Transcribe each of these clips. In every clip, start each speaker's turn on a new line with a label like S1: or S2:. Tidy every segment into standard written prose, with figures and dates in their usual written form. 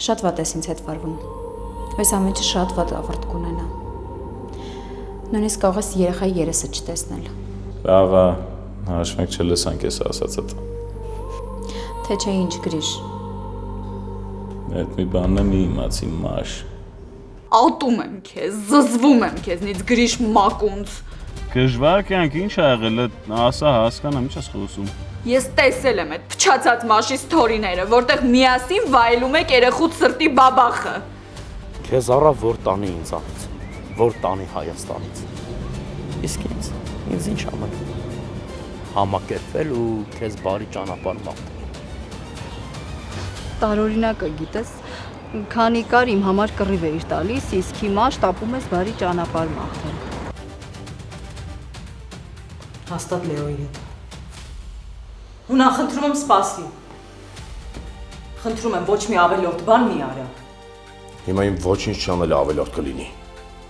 S1: Շատ վատ ես ինձ հետ վարվում։ Այս ամենը շատ վատ ավարտ կունենա։ Նույնիսկ կարող ես երեխայի երեսը չտեսնել։
S2: Լավ է, հաշմեք չլսանք ես ասածդ։
S1: Թե չէ ինչ գրիշ։
S2: Այդ մի բանն է մի իմացի մաշ։
S3: Ատում եմ քեզ, զզվում եմ քեզնից գրիշ մակունց։
S4: Դժվար կյանք ինչ ա եղել, ասա հասկանամ, ինչ ես խոսում։
S3: Ես տեսել եմ այդ փչացած մաշի սթորիները, որտեղ միասին վայելում եք երեխուց սրտի բաբախը։
S5: Քեզ առա որ տանի ինձանից, որ տանի Հայաստանից։ Իսկ ինձ ինչ անել։ Համակերպվել ու քեզ բարի ճանապարհ մաղթել։
S6: Տարօրինակը գիտես, քանի կար իմ համար կռիվ էիր տալիս, իսկ հիմա շտապում ես բարի ճանապարհ մաղթել։
S7: Հաստատ Լեոյի հետ։ Հունա, խնդրում եմ սպասի։ Խնդրում եմ ոչ մի ավելորդ բան մի արա։
S8: Հիմա իմ ոչինչ չանելը ավելորդ կլինի։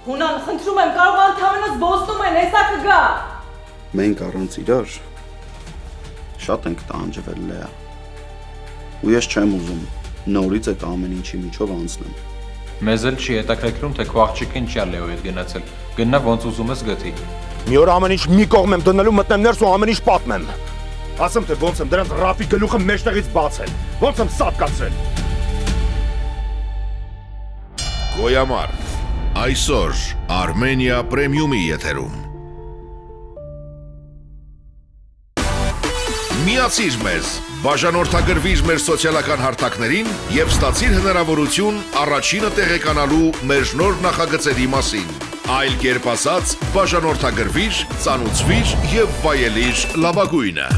S7: Հունան, խնդրում եմ, կարող ընդհանրապես զբոսնում են, հեսա կգա։
S9: Մենք առանց իրար շատ ենք տանջվել Լեա։ Ու ես չեմ ուզում նորից այդ ամեն ինչի միջով անցնեմ։
S10: Մեզ էլ չի հետաքրքրում, թե քո աղջիկը ինչի է Լեոյի հետ գնացել։ Գնա ոնց ուզում ես գտի։
S8: Մի օր ամեն ինչ մի կողմ եմ դնելու, մտնեմ ներս ու ամեն ինչ պատմեմ։ Ասեմ թե ոնց եմ դրանց Ռաֆի գլուխը մեջտեղից բացել, ոնց եմ սատկացրել։
S11: Գոյամար, այսօր Armenia Premium-ի եթերում։ Միացիր մեզ, բաժանորդագրվիր մեր սոցիալական հարթակներին և ստացիր հնարավորություն առաջինը տեղեկանալու մեր նոր նախագծերի մասին։ Այլ կերպ ասած, բաժանորդագրվիր, ծանուցվիր և վայելիր լավագույնը։